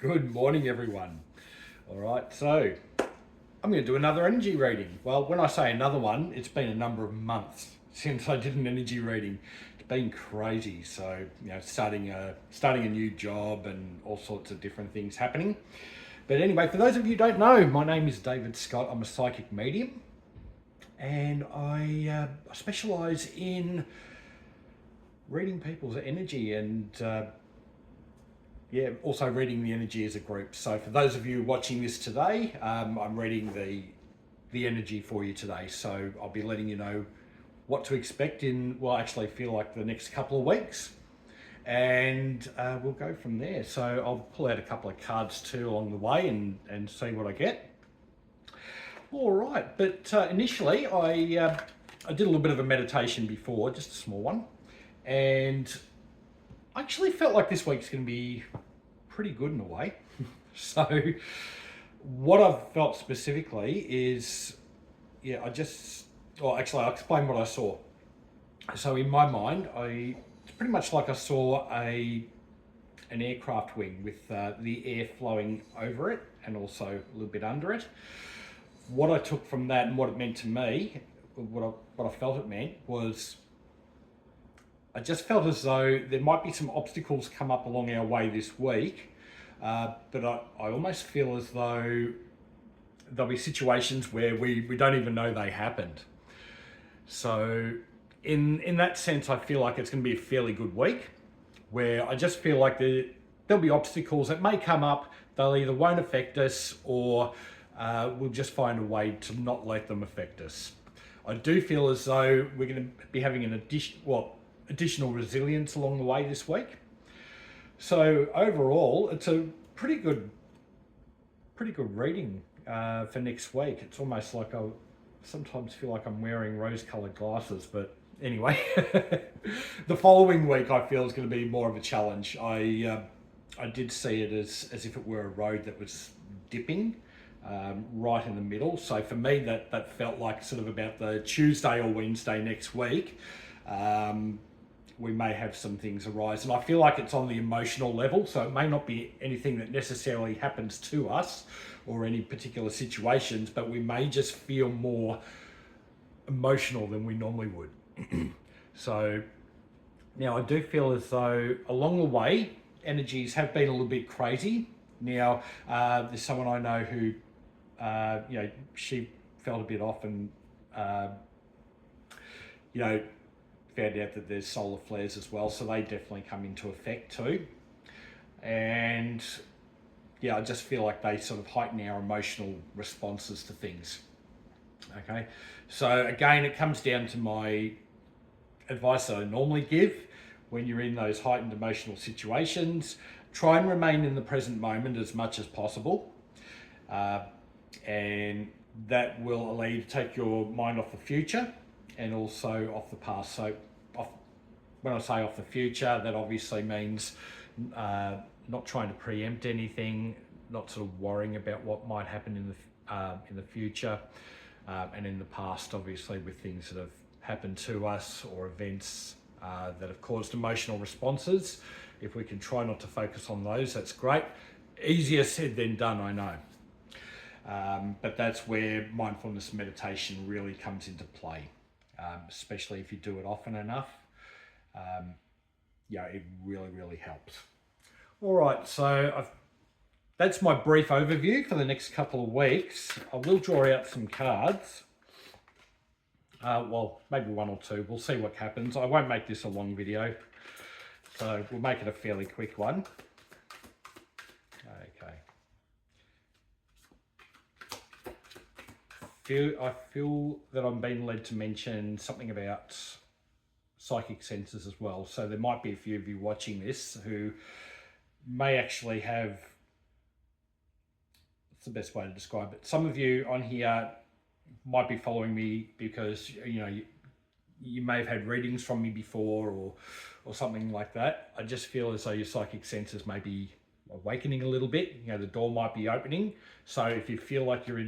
Good morning, everyone. All right, so I'm going to do another energy reading. Well, when I say another one, it's been a number of months since I did an energy reading. It's been crazy. So, starting a new job and all sorts of different things happening. But anyway, for those of you who don't know, my name is David Scott. I'm a psychic medium, and I specialize in reading people's energy and also reading the energy as a group. So for those of you watching this today, I'm reading the energy for you today. So I'll be letting you know what to expect in, well, actually feel like the next couple of weeks. And we'll go from there. So I'll pull out a couple of cards too along the way and see what I get. All right, but initially I did a little bit of a meditation before, just a small one. And I actually felt like this week's going to be pretty good in a way. So what I've felt specifically is, I'll explain what I saw. So in my mind, it's pretty much like I saw an aircraft wing with the air flowing over it and also a little bit under it. What I took from that and what it meant to me, what I felt it meant was, I just felt as though there might be some obstacles come up along our way this week, but I almost feel as though there'll be situations where we don't even know they happened. So in that sense, I feel like it's going to be a fairly good week, where I just feel like there'll be obstacles that may come up. They'll either won't affect us or we'll just find a way to not let them affect us. I do feel as though we're going to be having additional resilience along the way this week. So overall, it's a pretty good reading for next week. It's almost like I sometimes feel like I'm wearing rose-colored glasses, but anyway, the following week I feel is going to be more of a challenge. I did see it as if it were a road that was dipping right in the middle. So for me, that felt like sort of about the Tuesday or Wednesday next week. We may have some things arise, and I feel like it's on the emotional level, so it may not be anything that necessarily happens to us or any particular situations, but we may just feel more emotional than we normally would. So now I do feel as though along the way energies have been a little bit crazy. Now there's someone I know who she felt a bit off and found out that there's solar flares as well, so they definitely come into effect too. And I just feel like they sort of heighten our emotional responses to things. Okay, so again, it comes down to my advice that I normally give when you're in those heightened emotional situations. Try and remain in the present moment as much as possible, and that will allow you to take your mind off the future and also off the past. So when I say off the future, that obviously means not trying to preempt anything, not sort of worrying about what might happen in the future, and in the past, obviously, with things that have happened to us or events that have caused emotional responses. If we can try not to focus on those, that's great. Easier said than done, I know. But that's where mindfulness meditation really comes into play. Especially if you do it often enough, it really helps. All right, so that's my brief overview for the next couple of weeks. I will draw out some cards. Maybe one or two. We'll see what happens. I won't make this a long video, so we'll make it a fairly quick one. I feel that I'm being led to mention something about psychic senses as well. So there might be a few of you watching this who may actually have, what's the best way to describe it? Some of you on here might be following me because you may have had readings from me before or something like that. I just feel as though your psychic senses may be awakening a little bit. The door might be opening. So if you feel like your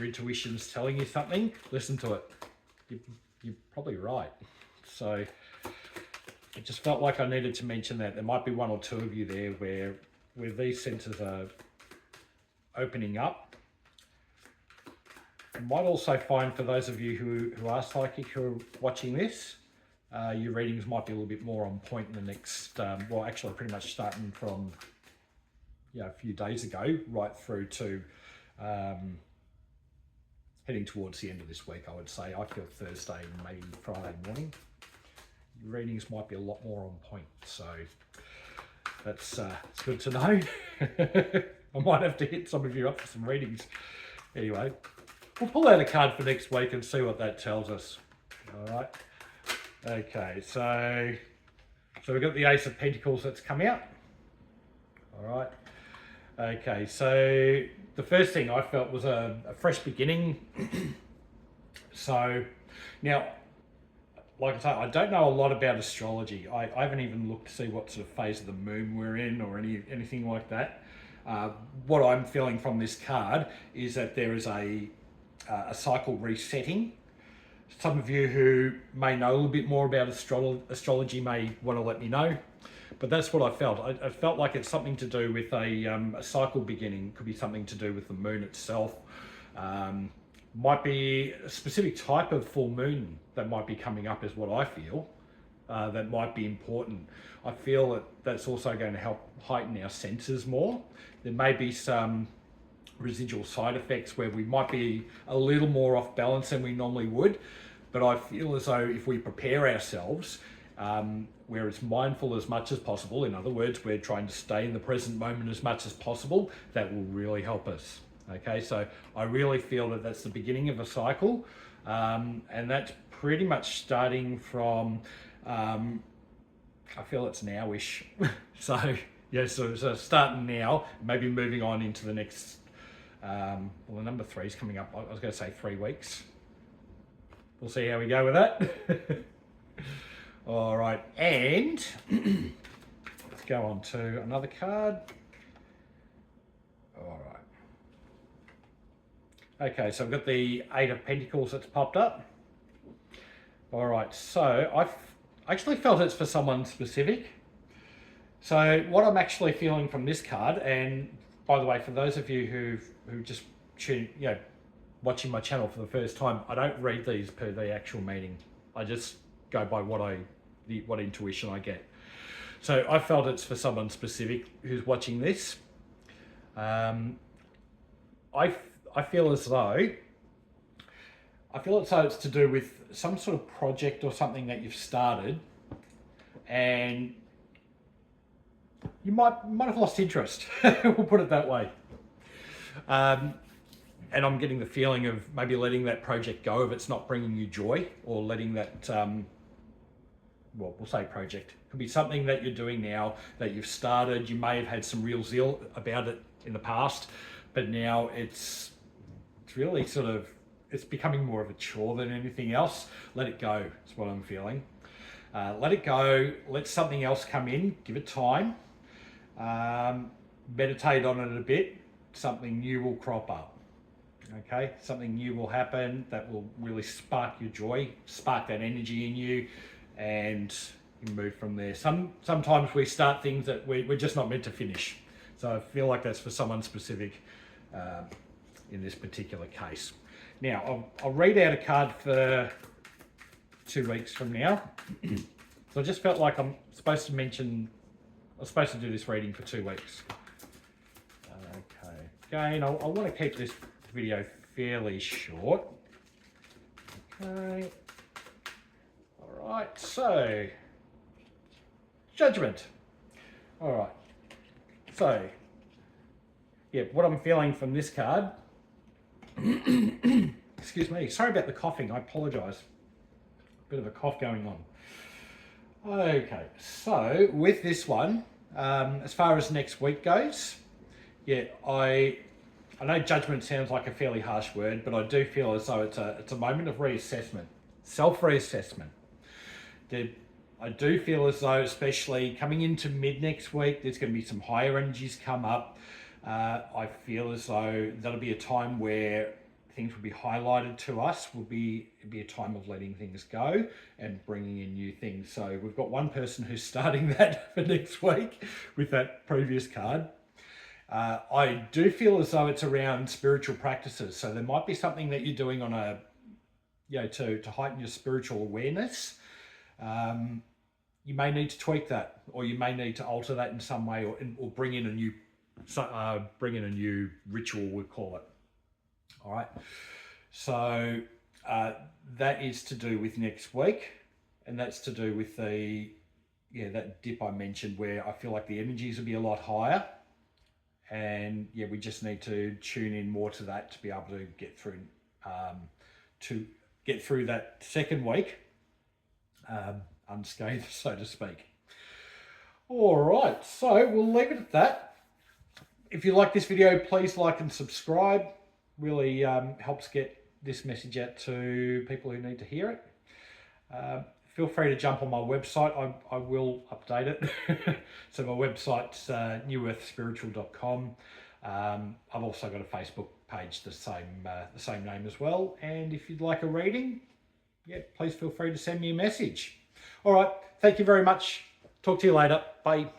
intuition's telling you something, listen to it. You're probably right. So it just felt like I needed to mention that. There might be one or two of you there where where these centers are opening up. You might also find, for those of you who are psychic, who are watching this, your readings might be a little bit more on point in the next, well, actually pretty much starting from a few days ago, right through to heading towards the end of this week, I would say. I feel Thursday and maybe Friday morning, your readings might be a lot more on point. So that's it's good to know. I might have to hit some of you up for some readings. Anyway, we'll pull out a card for next week and see what that tells us. All right. Okay, so we've got the Ace of Pentacles that's come out. All right. Okay, so the first thing I felt was a fresh beginning. So now, like I say, I don't know a lot about astrology. I haven't even looked to see what sort of phase of the moon we're in or anything like that. What I'm feeling from this card is that there is a cycle resetting. Some of you who may know a little bit more about astrology may want to let me know, but that's what I felt. I felt like it's something to do with a cycle beginning. Could be something to do with the moon itself. Might be a specific type of full moon that might be coming up is what I feel. That might be important. I feel that that's also going to help heighten our senses more. There may be some residual side effects where we might be a little more off balance than we normally would, but I feel as though if we prepare ourselves, we're as mindful as much as possible, in other words, we're trying to stay in the present moment as much as possible, that will really help us. Okay, so I really feel that that's the beginning of a cycle, and that's pretty much starting from, I feel it's now-ish. So yeah, so starting now, maybe moving on into the next, well, the number 3 is coming up. I was going to say 3 weeks. We'll see how we go with that. All right, and let's go on to another card. All right. Okay, so I've got the 8 of Pentacles that's popped up. All right, so I actually felt it's for someone specific. So what I'm actually feeling from this card, and by the way, for those of you who just watching my channel for the first time, I don't read these per the actual meaning. I just go by what intuition I get. So I felt it's for someone specific who's watching this. I feel as though it's to do with some sort of project or something that you've started, and you might have lost interest. We'll put it that way. And I'm getting the feeling of maybe letting that project go if it's not bringing you joy, or letting that, well, we'll say project. It could be something that you're doing now that you've started. You may have had some real zeal about it in the past, but now it's really sort of, it's becoming more of a chore than anything else. Let it go, is what I'm feeling. Let it go, let something else come in, give it time. Meditate on it a bit, something new will crop up. Okay, something new will happen that will really spark your joy, spark that energy in you, and you move from there. Sometimes we start things that we're just not meant to finish. So I feel like that's for someone specific in this particular case. Now, I'll read out a card for 2 weeks from now. So I just felt like I'm supposed to do this reading for 2 weeks. Okay, again, I want to keep this video fairly short. Okay. All right, so Judgment. All right. So, yeah, what I'm feeling from this card. Excuse me. Sorry about the coughing. I apologise. Bit of a cough going on. Okay, so with this one, as far as next week goes, yeah, I know judgment sounds like a fairly harsh word, but I do feel as though it's a moment of reassessment, self-reassessment. I do feel as though, especially coming into mid next week, there's going to be some higher energies come up. I feel as though that'll be a time where things will be highlighted to us. It'll be a time of letting things go and bringing in new things. So we've got one person who's starting that for next week with that previous card. I do feel as though it's around spiritual practices. So there might be something that you're doing on a, to heighten your spiritual awareness. You may need to tweak that, or you may need to alter that in some way, or bring in a new, ritual, we call it. All right. So that is to do with next week, and that's to do with that dip I mentioned, where I feel like the energies will be a lot higher, and we just need to tune in more to that to be able to get through that second week unscathed, so to speak. All right, so we'll leave it at that. If you like this video, please like and subscribe. Really helps get this message out to people who need to hear it. Feel free to jump on my website. I will update it. So my website's newearthspiritual.com. I've also got a Facebook page the same name as well. And if you'd like a reading, please feel free to send me a message. All right, thank you very much. Talk to you later. Bye.